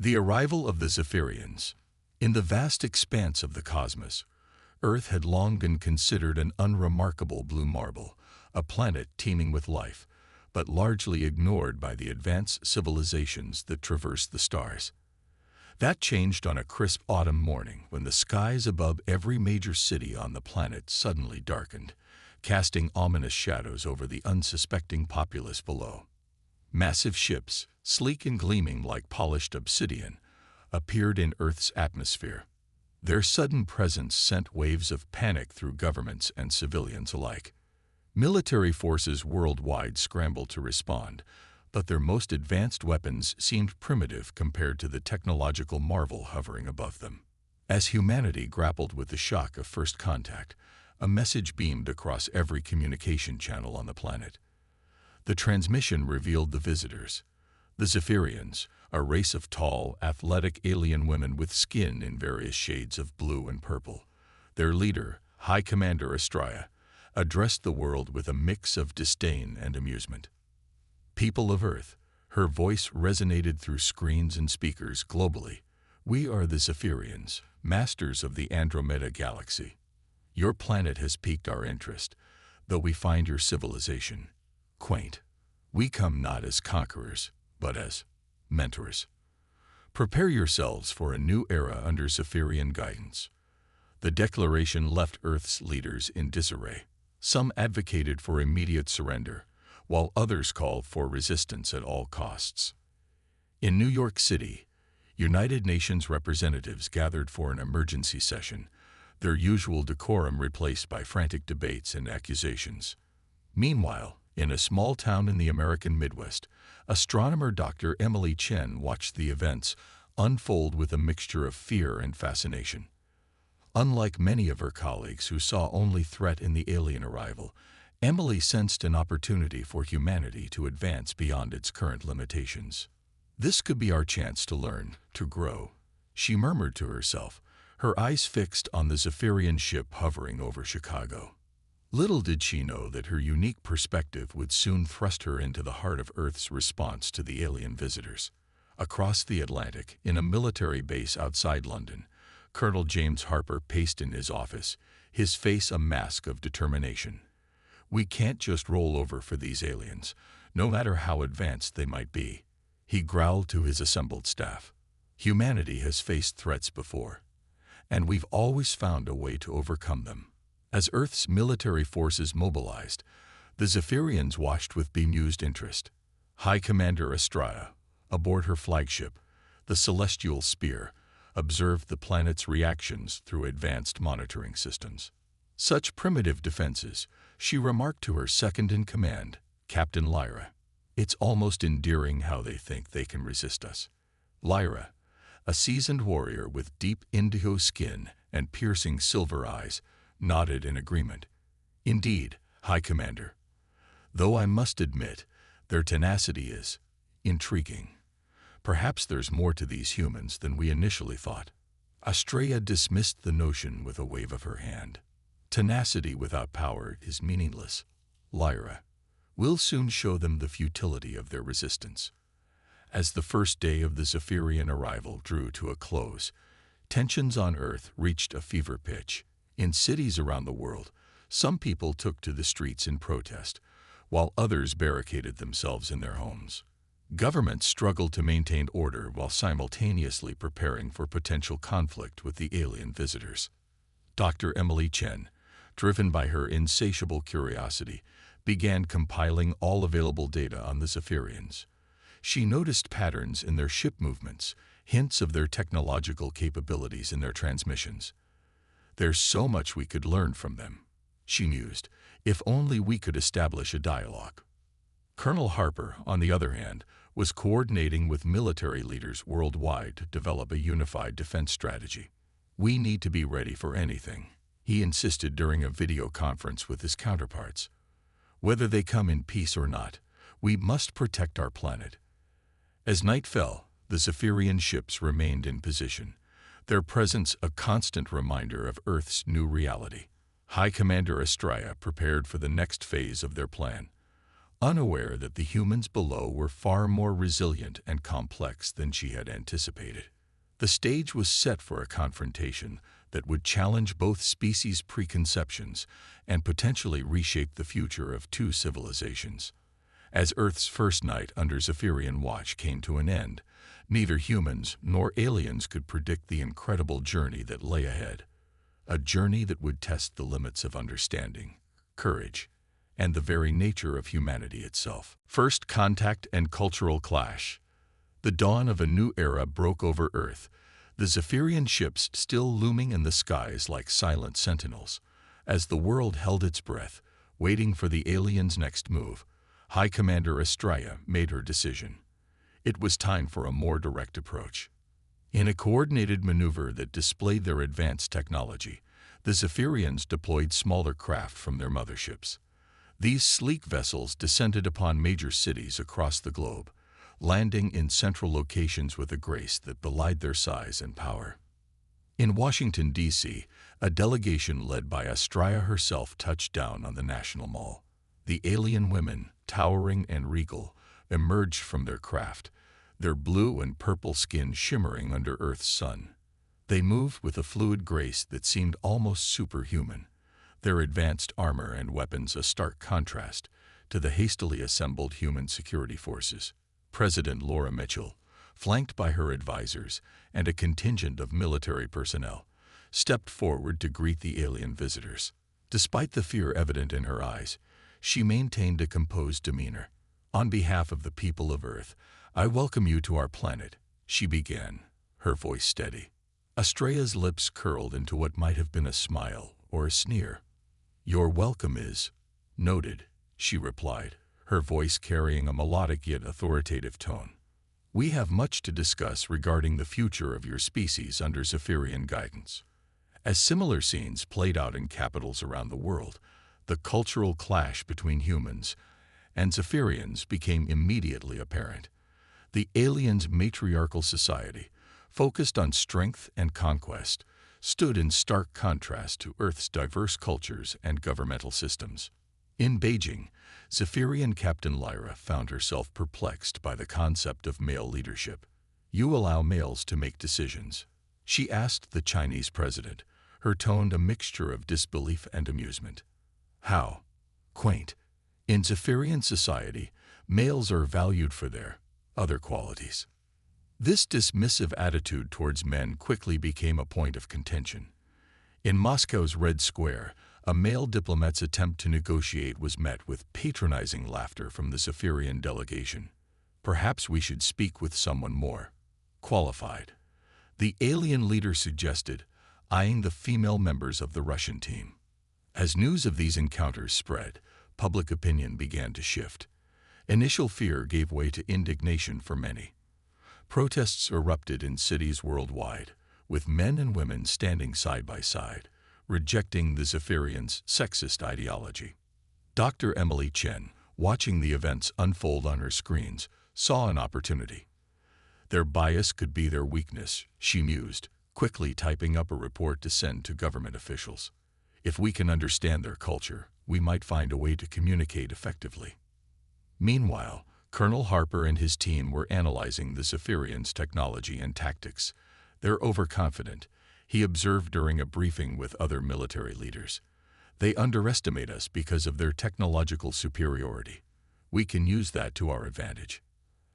The arrival of the Zephyrians. In the vast expanse of the cosmos, Earth had long been considered an unremarkable blue marble, a planet teeming with life, but largely ignored by the advanced civilizations that traverse the stars. That changed on a crisp autumn morning when the skies above every major city on the planet suddenly darkened, casting ominous shadows over the unsuspecting populace below. Massive ships, sleek and gleaming like polished obsidian, appeared in Earth's atmosphere. Their sudden presence sent waves of panic through governments and civilians alike. Military forces worldwide scrambled to respond, but their most advanced weapons seemed primitive compared to the technological marvel hovering above them. As humanity grappled with the shock of first contact, a message beamed across every communication channel on the planet. The transmission revealed the visitors, the Zephyrians, a race of tall, athletic alien women with skin in various shades of blue and purple. Their leader, High Commander Estrella, addressed the world with a mix of disdain and amusement. People of Earth, her voice resonated through screens and speakers globally. We are the Zephyrians, masters of the Andromeda Galaxy. Your planet has piqued our interest, though we find your civilization quaint. We come not as conquerors, but as mentors. Prepare yourselves for a new era under Zephyrian guidance. The declaration left Earth's leaders in disarray. Some advocated for immediate surrender, while others called for resistance at all costs. In New York City, United Nations representatives gathered for an emergency session, their usual decorum replaced by frantic debates and accusations. Meanwhile, in a small town in the American Midwest, astronomer Dr. Emily Chen watched the events unfold with a mixture of fear and fascination. Unlike many of her colleagues who saw only threat in the alien arrival, Emily sensed an opportunity for humanity to advance beyond its current limitations. This could be our chance to learn, to grow, she murmured to herself, her eyes fixed on the Zephyrian ship hovering over Chicago. Little did she know that her unique perspective would soon thrust her into the heart of Earth's response to the alien visitors. Across the Atlantic, in a military base outside London, Colonel James Harper paced in his office, his face a mask of determination. We can't just roll over for these aliens, no matter how advanced they might be, he growled to his assembled staff. Humanity has faced threats before, and we've always found a way to overcome them. As Earth's military forces mobilized, the Zephyrians watched with bemused interest. High Commander Estrella, aboard her flagship, the Celestial Spear, observed the planet's reactions through advanced monitoring systems. Such primitive defenses, she remarked to her second-in-command, Captain Lyra. It's almost endearing how they think they can resist us. Lyra, a seasoned warrior with deep indigo skin and piercing silver eyes, nodded in agreement. Indeed, High Commander. Though I must admit, their tenacity is intriguing. Perhaps there's more to these humans than we initially thought. Estrella dismissed the notion with a wave of her hand. Tenacity without power is meaningless. Lyra, we'll soon show them the futility of their resistance. As the first day of the Zephyrian arrival drew to a close, tensions on Earth reached a fever pitch. In cities around the world, some people took to the streets in protest, while others barricaded themselves in their homes. Governments struggled to maintain order while simultaneously preparing for potential conflict with the alien visitors. Dr. Emily Chen, driven by her insatiable curiosity, began compiling all available data on the Zephyrians. She noticed patterns in their ship movements, hints of their technological capabilities in their transmissions. There's so much we could learn from them, she mused, if only we could establish a dialogue. Colonel Harper, on the other hand, was coordinating with military leaders worldwide to develop a unified defense strategy. We need to be ready for anything, he insisted during a video conference with his counterparts. Whether they come in peace or not, we must protect our planet. As night fell, the Zephyrian ships remained in position, their presence a constant reminder of Earth's new reality. High Commander Estrella prepared for the next phase of their plan. unaware that the humans below were far more resilient and complex than she had anticipated. The stage was set for a confrontation that would challenge both species' preconceptions and potentially reshape the future of two civilizations. As Earth's first night under Zephyrian watch came to an end, neither humans nor aliens could predict the incredible journey that lay ahead. A journey that would test the limits of understanding, courage, and the very nature of humanity itself. First contact and cultural clash. The dawn of a new era broke over Earth, the Zephyrian ships still looming in the skies like silent sentinels. As the world held its breath, waiting for the aliens' next move, High Commander Estrella made her decision. It was time for a more direct approach. In a coordinated maneuver that displayed their advanced technology, the Zephyrians deployed smaller craft from their motherships. These sleek vessels descended upon major cities across the globe, landing in central locations with a grace that belied their size and power. In Washington, D.C., a delegation led by Estrella herself touched down on the National Mall. The alien women, towering and regal, emerged from their craft, their blue and purple skin shimmering under Earth's sun. They moved with a fluid grace that seemed almost superhuman, their advanced armor and weapons a stark contrast to the hastily assembled human security forces. President Laura Mitchell, flanked by her advisors and a contingent of military personnel, stepped forward to greet the alien visitors. Despite the fear evident in her eyes, she maintained a composed demeanor. "On behalf of the people of Earth, I welcome you to our planet," she began, her voice steady. Estrella's lips curled into what might have been a smile or a sneer. "Your welcome is noted," she replied, her voice carrying a melodic yet authoritative tone. "We have much to discuss regarding the future of your species under Zephyrian guidance." As similar scenes played out in capitals around the world, the cultural clash between humans and Zephyrians became immediately apparent. The aliens' matriarchal society, focused on strength and conquest, stood in stark contrast to Earth's diverse cultures and governmental systems. In Beijing, Zephyrian Captain Lyra found herself perplexed by the concept of male leadership. "You allow males to make decisions?" she asked the Chinese president, her tone a mixture of disbelief and amusement. "How quaint. In Zephyrian society, males are valued for their other qualities." This dismissive attitude towards men quickly became a point of contention. In Moscow's Red Square, a male diplomat's attempt to negotiate was met with patronizing laughter from the Zephyrian delegation. "Perhaps we should speak with someone more qualified," the alien leader suggested, eyeing the female members of the Russian team. As news of these encounters spread, public opinion began to shift. Initial fear gave way to indignation for many. Protests erupted in cities worldwide, with men and women standing side by side, rejecting the Zephyrians' sexist ideology. Dr. Emily Chen, watching the events unfold on her screens, saw an opportunity. Their bias could be their weakness, she mused, quickly typing up a report to send to government officials. If we can understand their culture, we might find a way to communicate effectively. Meanwhile, Colonel Harper and his team were analyzing the Zephyrians' technology and tactics. "They're overconfident," he observed during a briefing with other military leaders. "They underestimate us because of their technological superiority. We can use that to our advantage."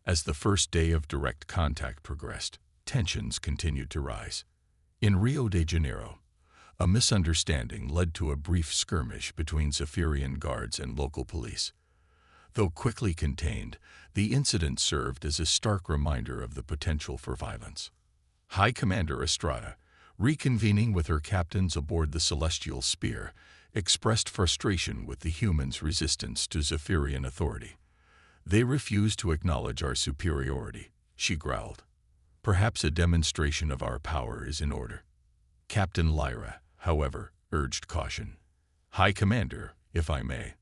As the first day of direct contact progressed, tensions continued to rise. In Rio de Janeiro, a misunderstanding led to a brief skirmish between Zephyrian guards and local police. Though quickly contained, the incident served as a stark reminder of the potential for violence. High Commander Estrada, reconvening with her captains aboard the Celestial Spear, expressed frustration with the humans' resistance to Zephyrian authority. "They refuse to acknowledge our superiority," she growled. "Perhaps a demonstration of our power is in order." Captain Lyra, however, urged caution. "High Commander, if I may.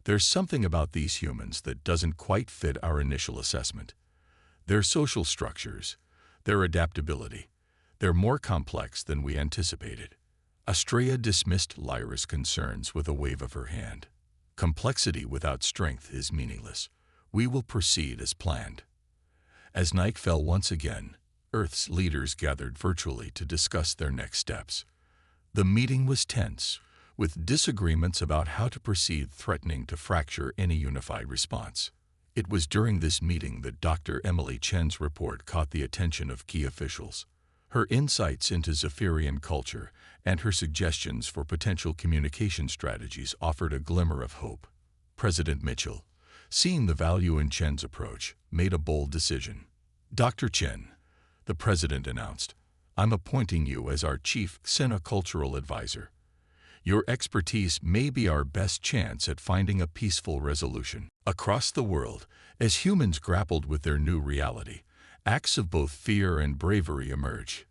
There's something about these humans that doesn't quite fit our initial assessment. Their social structures, their adaptability, they're more complex than we anticipated." Estrella dismissed Lyra's concerns with a wave of her hand. Complexity without strength is meaningless. We will proceed as planned. As night fell once again, Earth's leaders gathered virtually to discuss their next steps. The meeting was tense, with disagreements about how to proceed threatening to fracture any unified response. It was during this meeting that Dr. Emily Chen's report caught the attention of key officials. Her insights into Zephyrian culture and her suggestions for potential communication strategies offered a glimmer of hope. President Mitchell, seeing the value in Chen's approach, made a bold decision. "Dr. Chen," the president announced, "I'm appointing you as our chief xenocultural advisor. Your expertise may be our best chance at finding a peaceful resolution." Across the world, as humans grappled with their new reality, acts of both fear and bravery emerged.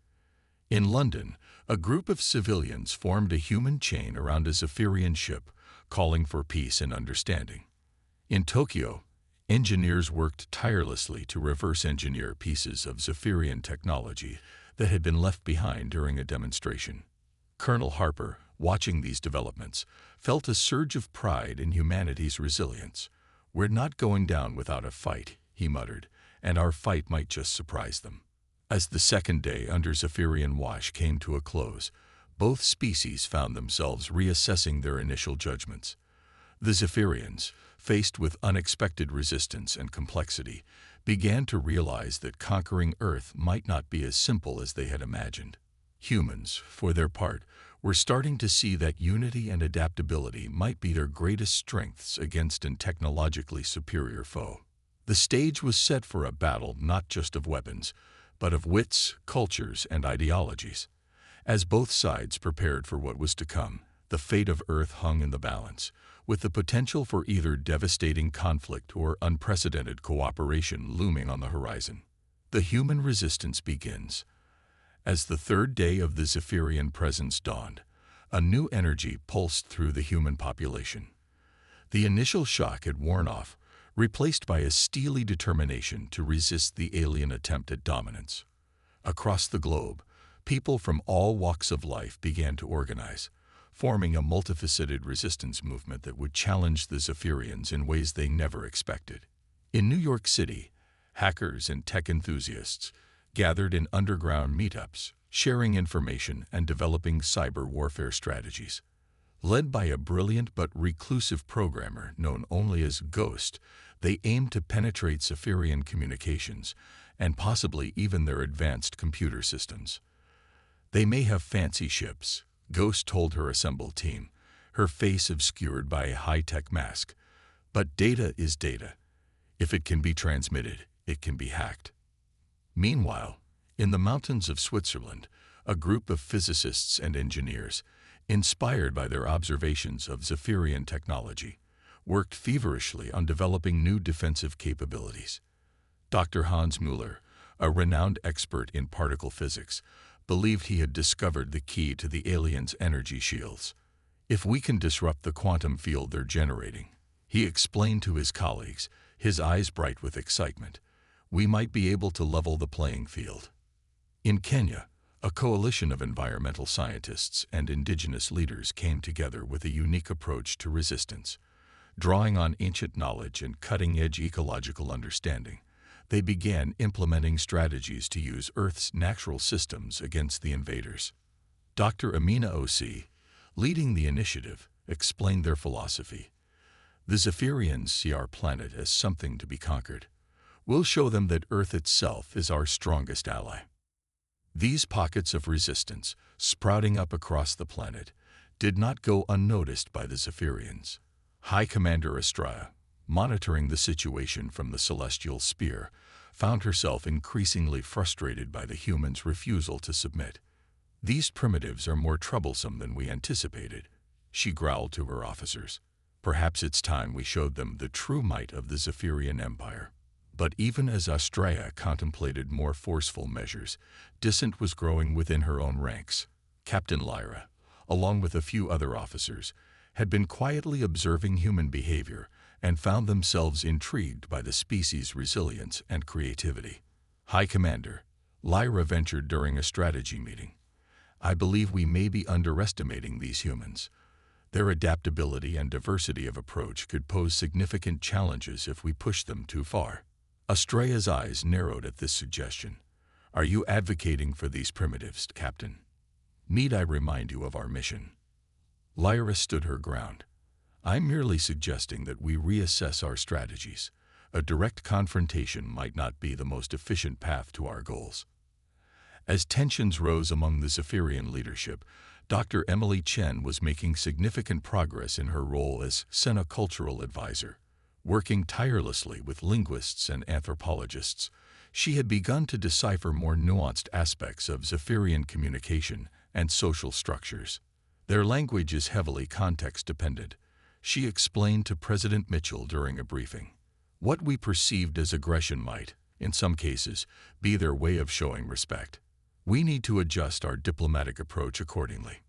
In London, a group of civilians formed a human chain around a Zephyrian ship, calling for peace and understanding. In Tokyo, engineers worked tirelessly to reverse engineer pieces of Zephyrian technology that had been left behind during a demonstration. Colonel Harper, watching these developments, felt a surge of pride in humanity's resilience. "We're not going down without a fight," he muttered, "and our fight might just surprise them." As the second day under Zephyrian watch came to a close, both species found themselves reassessing their initial judgments. The Zephyrians, faced with unexpected resistance and complexity, began to realize that conquering Earth might not be as simple as they had imagined. Humans, for their part, were starting to see that unity and adaptability might be their greatest strengths against a technologically superior foe. The stage was set for a battle not just of weapons, but of wits, cultures, and ideologies. As both sides prepared for what was to come, the fate of Earth hung in the balance, with the potential for either devastating conflict or unprecedented cooperation looming on the horizon. The human resistance begins. As the third day of the Zephyrian presence dawned, a new energy pulsed through the human population. The initial shock had worn off, replaced by a steely determination to resist the alien attempt at dominance. Across the globe, people from all walks of life began to organize, forming a multifaceted resistance movement that would challenge the Zephyrians in ways they never expected. In New York City, hackers and tech enthusiasts gathered in underground meetups, sharing information and developing cyber warfare strategies. Led by a brilliant but reclusive programmer known only as Ghost, they aimed to penetrate Zephyrian communications and possibly even their advanced computer systems. "They may have fancy ships," Ghost told her assembled team, her face obscured by a high-tech mask. "But data is data. If it can be transmitted, it can be hacked." Meanwhile, in the mountains of Switzerland, a group of physicists and engineers, inspired by their observations of Zephyrian technology, worked feverishly on developing new defensive capabilities. Dr. Hans Mueller, a renowned expert in particle physics, believed he had discovered the key to the aliens' energy shields. "If we can disrupt the quantum field they're generating," he explained to his colleagues, his eyes bright with excitement, "we might be able to level the playing field." In Kenya, a coalition of environmental scientists and indigenous leaders came together with a unique approach to resistance. Drawing on ancient knowledge and cutting-edge ecological understanding, they began implementing strategies to use Earth's natural systems against the invaders. Dr. Amina O.C., leading the initiative, explained their philosophy. "The Zephyrians see our planet as something to be conquered. We'll show them that Earth itself is our strongest ally." These pockets of resistance, sprouting up across the planet, did not go unnoticed by the Zephyrians. High Commander Estrella, monitoring the situation from the celestial sphere, found herself increasingly frustrated by the humans' refusal to submit. "These primitives are more troublesome than we anticipated," she growled to her officers. "Perhaps it's time we showed them the true might of the Zephyrian Empire." But even as Estrella contemplated more forceful measures, dissent was growing within her own ranks. Captain Lyra, along with a few other officers, had been quietly observing human behavior and found themselves intrigued by the species' resilience and creativity. "High Commander," Lyra ventured during a strategy meeting, "I believe we may be underestimating these humans. Their adaptability and diversity of approach could pose significant challenges if we push them too far. Estrella's eyes narrowed at this suggestion. Are you advocating for these primitives, Captain? Need I remind you of our mission? Lyra stood her ground. I'm merely suggesting that we reassess our strategies. A direct confrontation might not be the most efficient path to our goals. As tensions rose among the Zephyrian leadership, Dr. Emily Chen was making significant progress in her role as Sinocultural advisor. Working tirelessly with linguists and anthropologists, she had begun to decipher more nuanced aspects of Zephyrian communication and social structures. Their language is heavily context-dependent, she explained to President Mitchell during a briefing. What we perceived as aggression might, in some cases, be their way of showing respect. We need to adjust our diplomatic approach accordingly.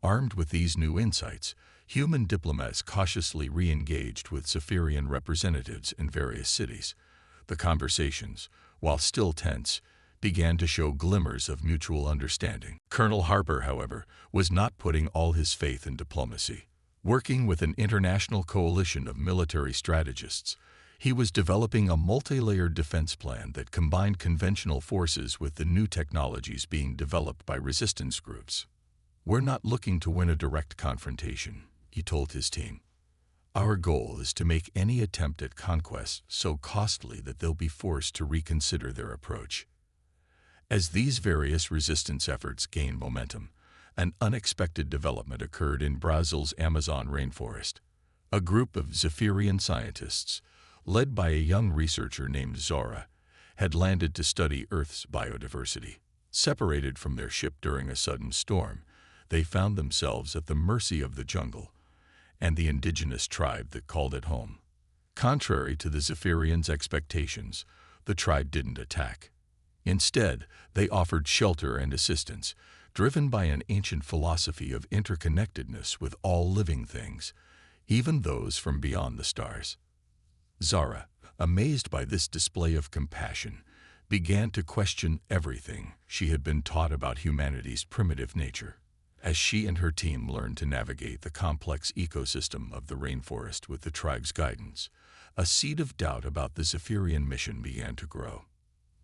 Armed with these new insights, human diplomats cautiously re-engaged with Zephyrian representatives in various cities. The conversations, while still tense, began to show glimmers of mutual understanding. Colonel Harper, however, was not putting all his faith in diplomacy. Working with an international coalition of military strategists, he was developing a multi-layered defense plan that combined conventional forces with the new technologies being developed by resistance groups. We're not looking to win a direct confrontation, he told his team. Our goal is to make any attempt at conquest so costly that they'll be forced to reconsider their approach. As these various resistance efforts gained momentum, an unexpected development occurred in Brazil's Amazon rainforest. A group of Zephyrian scientists, led by a young researcher named Zora, had landed to study Earth's biodiversity. Separated from their ship during a sudden storm, they found themselves at the mercy of the jungle and the indigenous tribe that called it home. Contrary to the Zephyrians' expectations, the tribe didn't attack. Instead, they offered shelter and assistance, driven by an ancient philosophy of interconnectedness with all living things, even those from beyond the stars. Zara, amazed by this display of compassion, began to question everything she had been taught about humanity's primitive nature. As she and her team learned to navigate the complex ecosystem of the rainforest with the tribe's guidance, a seed of doubt about the Zephyrian mission began to grow.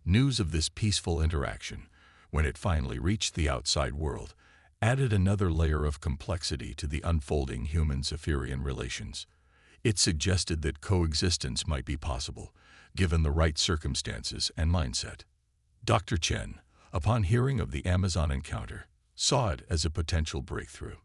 News of this peaceful interaction, when it finally reached the outside world, added another layer of complexity to the unfolding human-Zephyrian relations. It suggested that coexistence might be possible, given the right circumstances and mindset. Dr. Chen, upon hearing of the Amazon encounter, saw it as a potential breakthrough.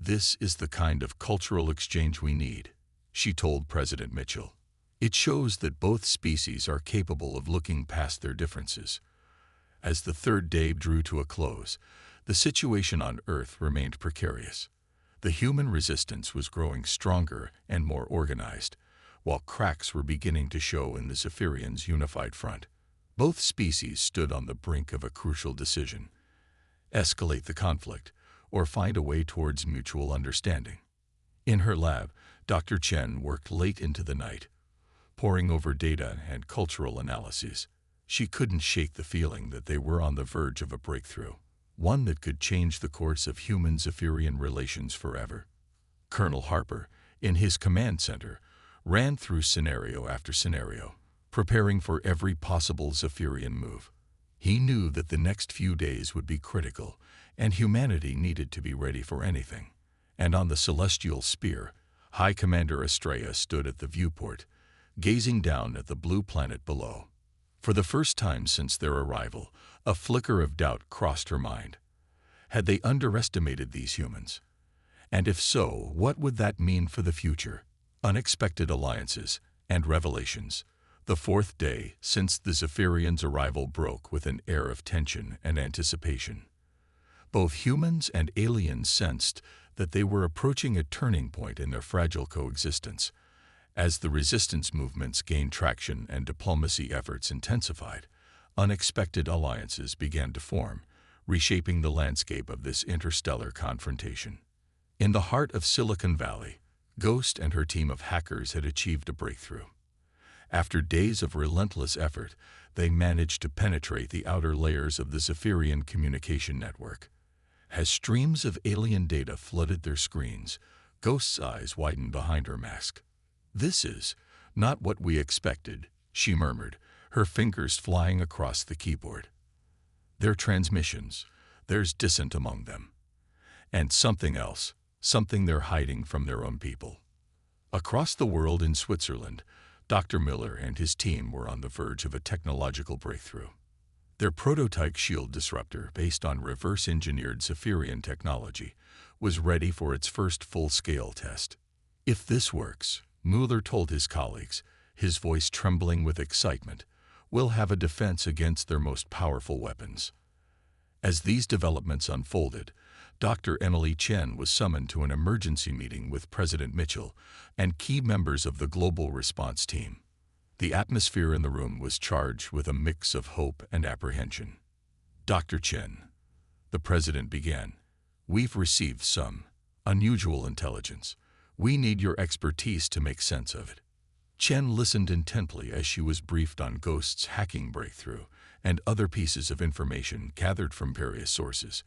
This is the kind of cultural exchange we need, she told President Mitchell. It shows that both species are capable of looking past their differences. As the third day drew to a close, the situation on Earth remained precarious. The human resistance was growing stronger and more organized, while cracks were beginning to show in the Zephyrians' unified front. Both species stood on the brink of a crucial decision: escalate the conflict or find a way towards mutual understanding. In her lab, Dr. Chen worked late into the night, poring over data and cultural analyses. She couldn't shake the feeling that they were on the verge of a breakthrough, one that could change the course of human-Zephyrian relations forever. Colonel Harper, in his command center, ran through scenario after scenario, preparing for every possible Zephyrian move. He knew that the next few days would be critical, and humanity needed to be ready for anything. And on the celestial spear, High Commander Estrella stood at the viewport, gazing down at the blue planet below. For the first time since their arrival, a flicker of doubt crossed her mind. Had they underestimated these humans? And if so, what would that mean for the future? Unexpected alliances and revelations. The fourth day since the Zephyrians' arrival broke with an air of tension and anticipation. Both humans and aliens sensed that they were approaching a turning point in their fragile coexistence. As the resistance movements gained traction and diplomacy efforts intensified, unexpected alliances began to form, reshaping the landscape of this interstellar confrontation. In the heart of Silicon Valley, Ghost and her team of hackers had achieved a breakthrough. After days of relentless effort, they managed to penetrate the outer layers of the Zephyrian communication network. As streams of alien data flooded their screens, Ghost's eyes widened behind her mask. "This is not what we expected," she murmured, her fingers flying across the keyboard. "Their transmissions, there's dissent among them. And something else, something they're hiding from their own people." Across the world in Switzerland, Dr. Miller and his team were on the verge of a technological breakthrough. Their prototype shield disruptor, based on reverse-engineered Zephyrian technology, was ready for its first full-scale test. "If this works," Mueller told his colleagues, his voice trembling with excitement, "we'll have a defense against their most powerful weapons." As these developments unfolded, Dr. Emily Chen was summoned to an emergency meeting with President Mitchell and key members of the global response team. The atmosphere in the room was charged with a mix of hope and apprehension. "Dr. Chen," the president began, "we've received some unusual intelligence. We need your expertise to make sense of it." Chen listened intently as she was briefed on Ghost's hacking breakthrough and other pieces of information gathered from various sources.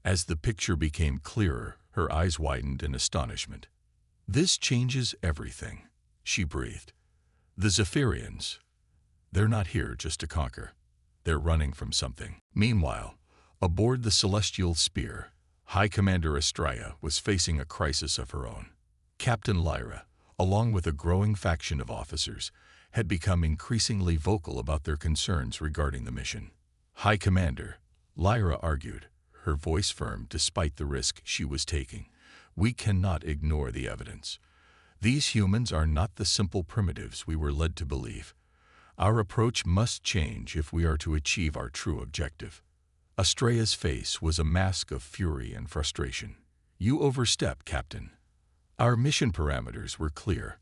As the picture became clearer, her eyes widened in astonishment. "This changes everything," she breathed. "The Zephyrians, they're not here just to conquer. They're running from something." Meanwhile, aboard the Celestial Spear, High Commander Estrella was facing a crisis of her own. Captain Lyra, along with a growing faction of officers, had become increasingly vocal about their concerns regarding the mission. "High Commander," Lyra argued, her voice firm despite the risk she was taking, "we cannot ignore the evidence. These humans are not the simple primitives we were led to believe. Our approach must change if we are to achieve our true objective." Estrella's face was a mask of fury and frustration. "You overstep, Captain. Our mission parameters were clear."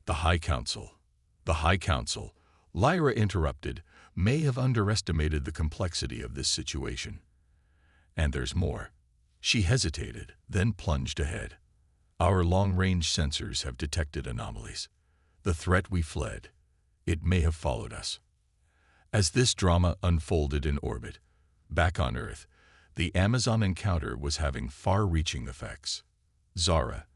The High Council, Lyra interrupted, "may have underestimated the complexity of this situation. And there's more." She hesitated, then plunged ahead. "Our long-range sensors have detected anomalies. The threat we fled, it may have followed us." As this drama unfolded in orbit, back on Earth, the Amazon encounter was having far-reaching effects. Zara,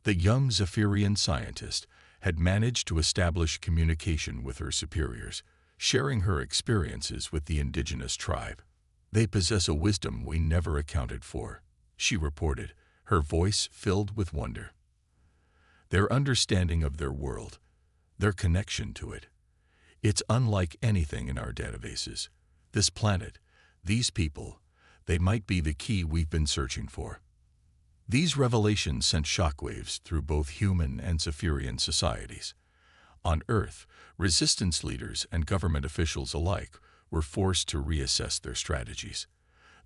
the young Zephyrian scientist, had managed to establish communication with her superiors, sharing her experiences with the indigenous tribe. "They possess a wisdom we never accounted for," she reported, her voice filled with wonder. "Their understanding of their world, their connection to it, it's unlike anything in our databases. This planet, these people, they might be the key we've been searching for." These revelations sent shockwaves through both human and Zephyrian societies. On Earth, resistance leaders and government officials alike were forced to reassess their strategies.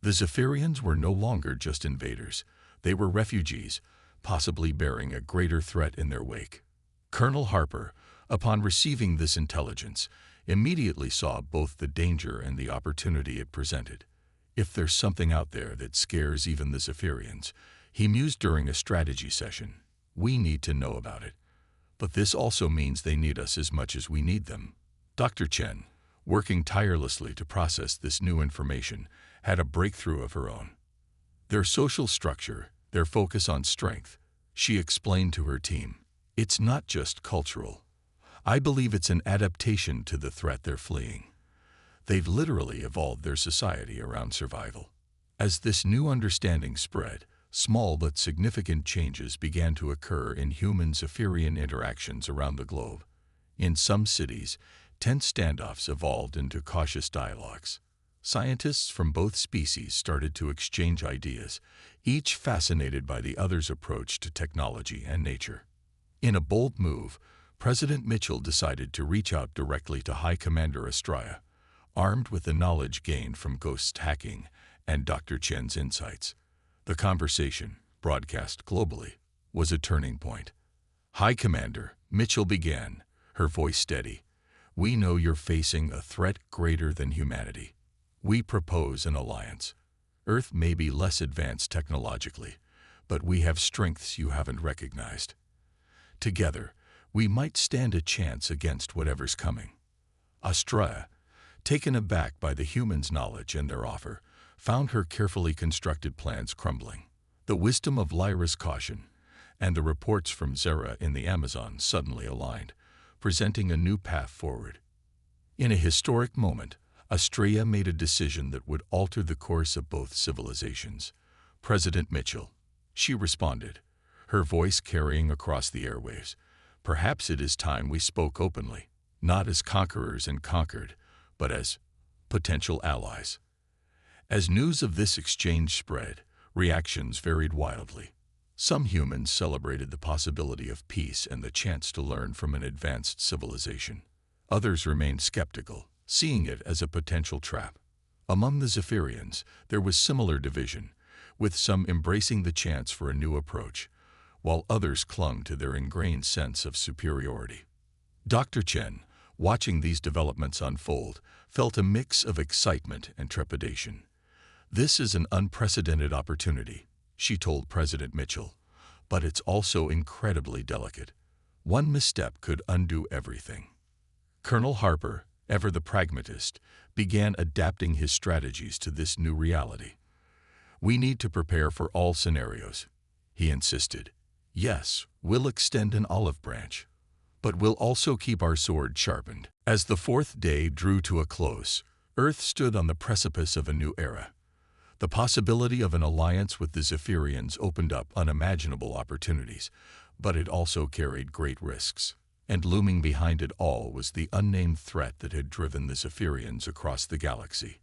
The Zephyrians were no longer just invaders. They were refugees, possibly bearing a greater threat in their wake. Colonel Harper, upon receiving this intelligence, immediately saw both the danger and the opportunity it presented. "If there's something out there that scares even the Zephyrians," he mused during a strategy session, "we need to know about it. But this also means they need us as much as we need them." Dr. Chen, working tirelessly to process this new information, had a breakthrough of her own. "Their social structure, their focus on strength," she explained to her team, "it's not just cultural. I believe it's an adaptation to the threat they're fleeing. They've literally evolved their society around survival." As this new understanding spread, small but significant changes began to occur in human-Zephyrian interactions around the globe. In some cities, tense standoffs evolved into cautious dialogues. Scientists from both species started to exchange ideas, each fascinated by the other's approach to technology and nature. In a bold move, President Mitchell decided to reach out directly to High Commander Estrella, armed with the knowledge gained from Ghost's hacking and Dr. Chen's insights. The conversation, broadcast globally, was a turning point. "High Commander," Mitchell began, her voice steady, "we know you're facing a threat greater than humanity. We propose an alliance. Earth may be less advanced technologically, but we have strengths you haven't recognized. Together, we might stand a chance against whatever's coming." Estrella, taken aback by the humans' knowledge and their offer, found her carefully constructed plans crumbling. The wisdom of Lyra's caution and the reports from Zera in the Amazon suddenly aligned, presenting a new path forward. In a historic moment, Estrella made a decision that would alter the course of both civilizations. President Mitchell. She responded, her voice carrying across the airwaves. Perhaps it is time we spoke openly, not as conquerors and conquered, but as potential allies. As news of this exchange spread, reactions varied wildly. Some humans celebrated the possibility of peace and the chance to learn from an advanced civilization. Others remained skeptical, seeing it as a potential trap. Among the Zephyrians, there was similar division, with some embracing the chance for a new approach, while others clung to their ingrained sense of superiority. Dr. Chen, watching these developments unfold, felt a mix of excitement and trepidation. This is an unprecedented opportunity, she told President Mitchell, but it's also incredibly delicate. One misstep could undo everything. Colonel Harper, ever the pragmatist, began adapting his strategies to this new reality. We need to prepare for all scenarios, he insisted. Yes, we'll extend an olive branch, but we'll also keep our sword sharpened. As the fourth day drew to a close, Earth stood on the precipice of a new era. The possibility of an alliance with the Zephyrians opened up unimaginable opportunities, but it also carried great risks. And looming behind it all was the unnamed threat that had driven the Zephyrians across the galaxy.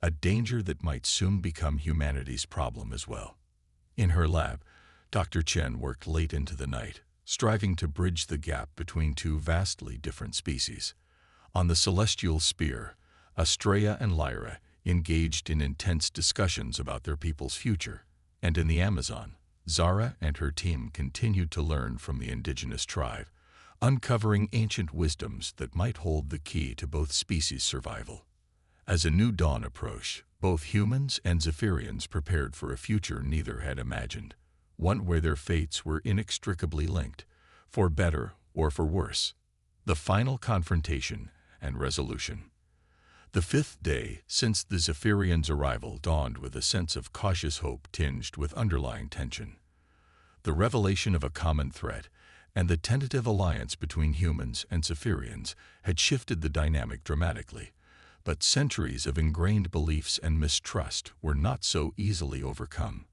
A danger that might soon become humanity's problem as well. In her lab, Dr. Chen worked late into the night, striving to bridge the gap between two vastly different species. On the celestial sphere, Estrella and Lyra engaged in intense discussions about their people's future, and in the Amazon, Zara and her team continued to learn from the indigenous tribe, uncovering ancient wisdoms that might hold the key to both species' survival. As a new dawn approached, both humans and Zephyrians prepared for a future neither had imagined, one where their fates were inextricably linked, for better or for worse. The final confrontation and resolution. The fifth day since the Zephyrians' arrival dawned with a sense of cautious hope tinged with underlying tension. The revelation of a common threat and the tentative alliance between humans and Zephyrians had shifted the dynamic dramatically, but centuries of ingrained beliefs and mistrust were not so easily overcome.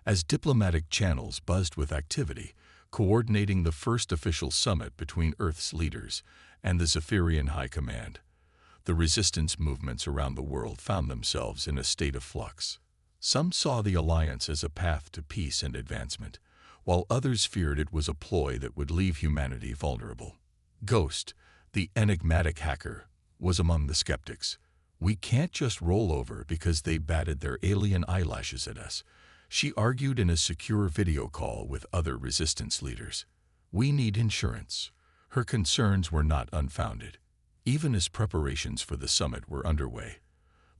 As diplomatic channels buzzed with activity, coordinating the first official summit between Earth's leaders and the Zephyrian High Command, the resistance movements around the world found themselves in a state of flux. Some saw the alliance as a path to peace and advancement, while others feared it was a ploy that would leave humanity vulnerable. Ghost, the enigmatic hacker, was among the skeptics. We can't just roll over because they batted their alien eyelashes at us, she argued in a secure video call with other resistance leaders. We need insurance. Her concerns were not unfounded. Even as preparations for the summit were underway,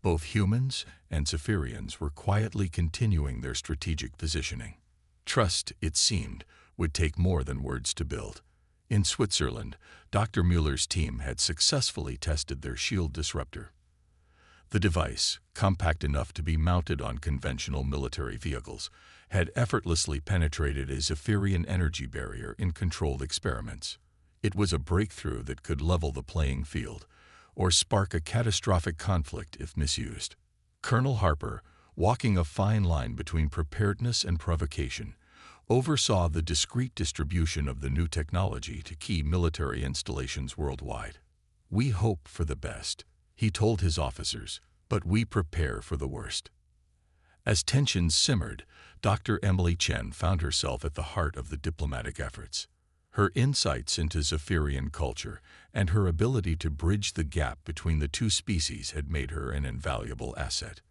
both humans and Zephyrians were quietly continuing their strategic positioning. Trust, it seemed, would take more than words to build. In Switzerland, Dr. Mueller's team had successfully tested their shield disruptor. The device, compact enough to be mounted on conventional military vehicles, had effortlessly penetrated a Zephyrian energy barrier in controlled experiments. It was a breakthrough that could level the playing field, or spark a catastrophic conflict if misused. Colonel Harper, walking a fine line between preparedness and provocation, oversaw the discreet distribution of the new technology to key military installations worldwide. We hope for the best, he told his officers, but we prepare for the worst. As tensions simmered, Dr. Emily Chen found herself at the heart of the diplomatic efforts. Her insights into Zephyrian culture and her ability to bridge the gap between the two species had made her an invaluable asset.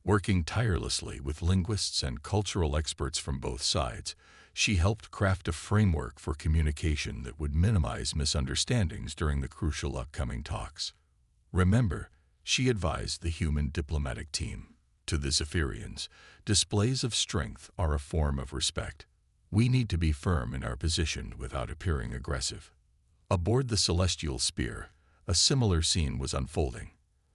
Working tirelessly with linguists and cultural experts from both sides, she helped craft a framework for communication that would minimize misunderstandings during the crucial upcoming talks. Remember, she advised the human diplomatic team, to the Zephyrians, displays of strength are a form of respect. We need to be firm in our position without appearing aggressive. Aboard the celestial spear, a similar scene was unfolding.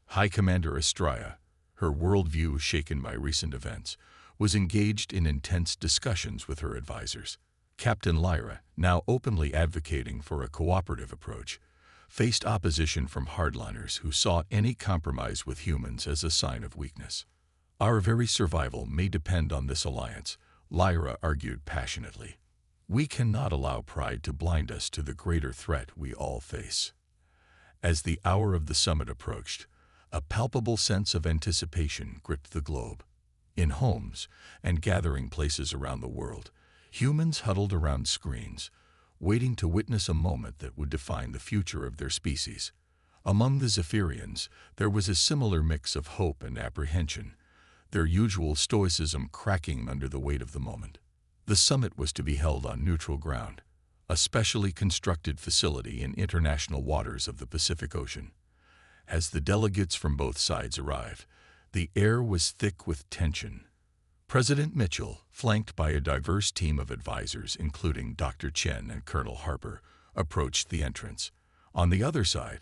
High Commander Estrella, her worldview shaken by recent events, was engaged in intense discussions with her advisors. Captain Lyra, now openly advocating for a cooperative approach, faced opposition from hardliners who saw any compromise with humans as a sign of weakness. Our very survival may depend on this alliance, Lyra argued passionately. We cannot allow pride to blind us to the greater threat we all face. As the hour of the summit approached, a palpable sense of anticipation gripped the globe. In homes and gathering places around the world, humans huddled around screens, waiting to witness a moment that would define the future of their species. Among the Zephyrians, there was a similar mix of hope and apprehension, their usual stoicism cracking under the weight of the moment. The summit was to be held on neutral ground, a specially constructed facility in international waters of the Pacific Ocean. As the delegates from both sides arrived, the air was thick with tension. President Mitchell, flanked by a diverse team of advisors including Dr. Chen and Colonel Harper, approached the entrance. On the other side,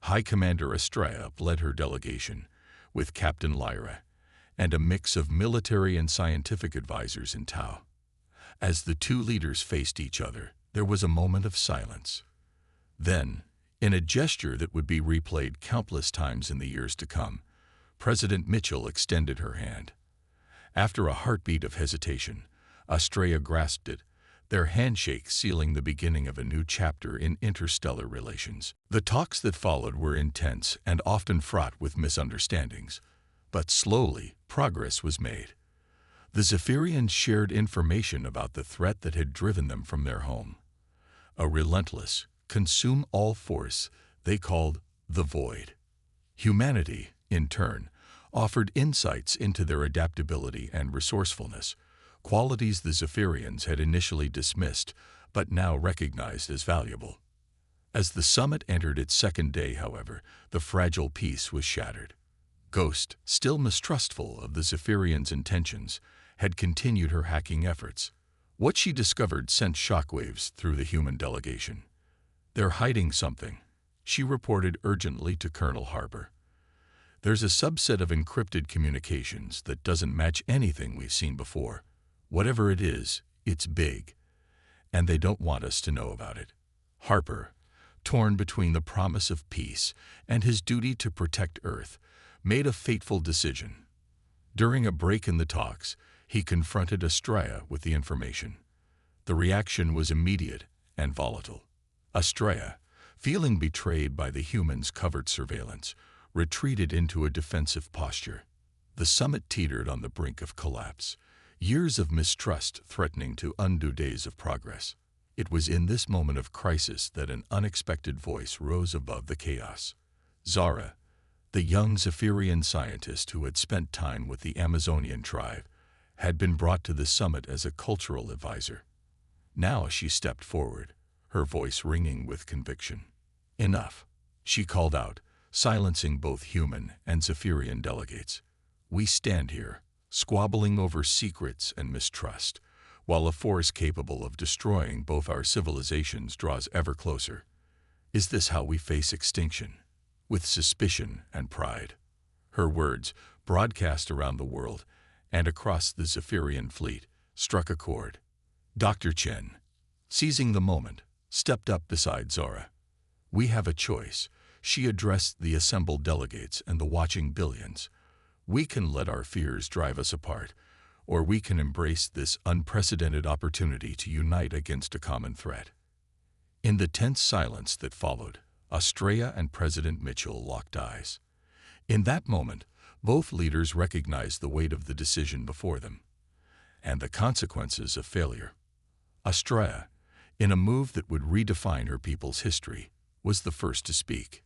High Commander Estrella led her delegation, with Captain Lyra, and a mix of military and scientific advisors in tow. As the two leaders faced each other, there was a moment of silence. Then, in a gesture that would be replayed countless times in the years to come, President Mitchell extended her hand. After a heartbeat of hesitation, Estrella grasped it, their handshake sealing the beginning of a new chapter in interstellar relations. The talks that followed were intense and often fraught with misunderstandings, but slowly progress was made. The Zephyrians shared information about the threat that had driven them from their home. A relentless, consume-all force they called the Void. Humanity, in turn, offered insights into their adaptability and resourcefulness, qualities the Zephyrians had initially dismissed but now recognized as valuable. As the summit entered its second day, however, the fragile peace was shattered. Ghost, still mistrustful of the Zephyrians' intentions, had continued her hacking efforts. What she discovered sent shockwaves through the human delegation. "They're hiding something," she reported urgently to Colonel Harper. "There's a subset of encrypted communications that doesn't match anything we've seen before. Whatever it is, it's big, and they don't want us to know about it." Harper, torn between the promise of peace and his duty to protect Earth, made a fateful decision. During a break in the talks, he confronted Estrella with the information. The reaction was immediate and volatile. Estrella, feeling betrayed by the humans' covert surveillance, retreated into a defensive posture. The summit teetered on the brink of collapse, years of mistrust threatening to undo days of progress. It was in this moment of crisis that an unexpected voice rose above the chaos. Zara, the young Zephyrian scientist who had spent time with the Amazonian tribe, had been brought to the summit as a cultural advisor. Now she stepped forward, her voice ringing with conviction. "Enough," she called out, silencing both human and Zephyrian delegates. "We stand here, squabbling over secrets and mistrust, while a force capable of destroying both our civilizations draws ever closer. Is this how we face extinction? With suspicion and pride?" Her words, broadcast around the world and across the Zephyrian fleet, struck a chord. Dr. Chen, seizing the moment, stepped up beside Zara. "We have a choice," she addressed the assembled delegates and the watching billions. "We can let our fears drive us apart, or we can embrace this unprecedented opportunity to unite against a common threat." In the tense silence that followed, Estrella and President Mitchell locked eyes. In that moment, both leaders recognized the weight of the decision before them, and the consequences of failure. Estrella, in a move that would redefine her people's history, was the first to speak.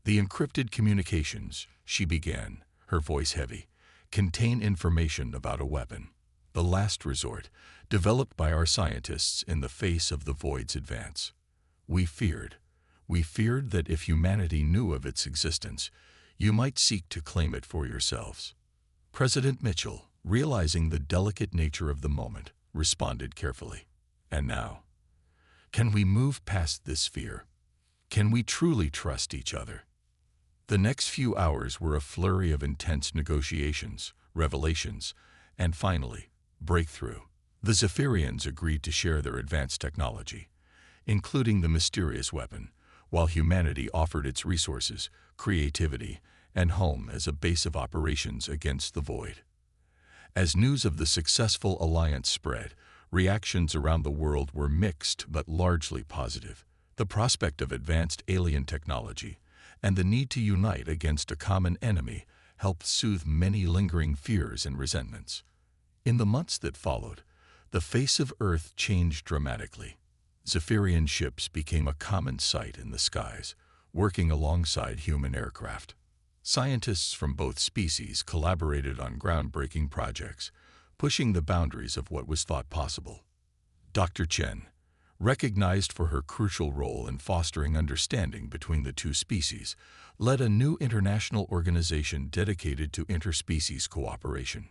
"The encrypted communications," she began, her voice heavy, "contain information about a weapon, the last resort, developed by our scientists in the face of the Void's advance. We feared that if humanity knew of its existence, you might seek to claim it for yourselves." President Mitchell, realizing the delicate nature of the moment, responded carefully. "And now, can we move past this fear? Can we truly trust each other?" The next few hours were a flurry of intense negotiations, revelations, and finally, breakthrough. The Zephyrians agreed to share their advanced technology, including the mysterious weapon, while humanity offered its resources, creativity, and home as a base of operations against the void. As news of the successful alliance spread, reactions around the world were mixed but largely positive. The prospect of advanced alien technology and the need to unite against a common enemy helped soothe many lingering fears and resentments. In the months that followed, the face of Earth changed dramatically. Zephyrian ships became a common sight in the skies, working alongside human aircraft. Scientists from both species collaborated on groundbreaking projects, pushing the boundaries of what was thought possible. Dr. Chen, recognized for her crucial role in fostering understanding between the two species, led a new international organization dedicated to interspecies cooperation.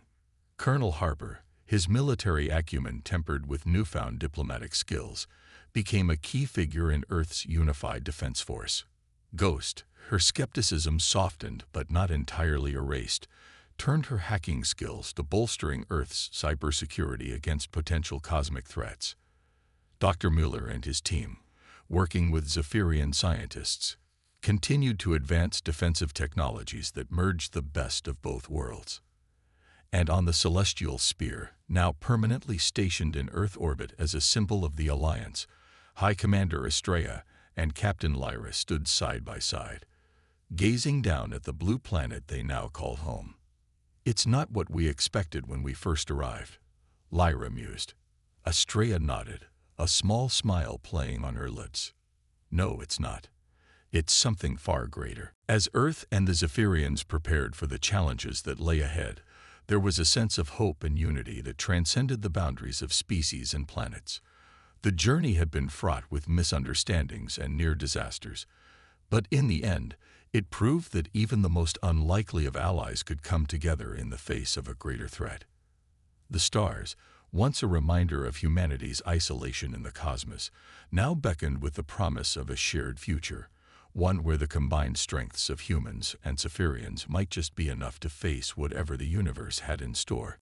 Colonel Harper, his military acumen tempered with newfound diplomatic skills, became a key figure in Earth's unified defense force. Ghost, her skepticism softened but not entirely erased, turned her hacking skills to bolstering Earth's cybersecurity against potential cosmic threats. Dr. Mueller and his team, working with Zephyrian scientists, continued to advance defensive technologies that merged the best of both worlds. And on the celestial spear, now permanently stationed in Earth orbit as a symbol of the Alliance, High Commander Estrella and Captain Lyra stood side by side, gazing down at the blue planet they now call home. "It's not what we expected when we first arrived," Lyra mused. Estrella nodded, a small smile playing on her lips. "No, it's not. It's something far greater." As Earth and the Zephyrians prepared for the challenges that lay ahead, there was a sense of hope and unity that transcended the boundaries of species and planets. The journey had been fraught with misunderstandings and near disasters, but in the end, it proved that even the most unlikely of allies could come together in the face of a greater threat. The stars, once a reminder of humanity's isolation in the cosmos, now beckoned with the promise of a shared future, one where the combined strengths of humans and Zephyrians might just be enough to face whatever the universe had in store.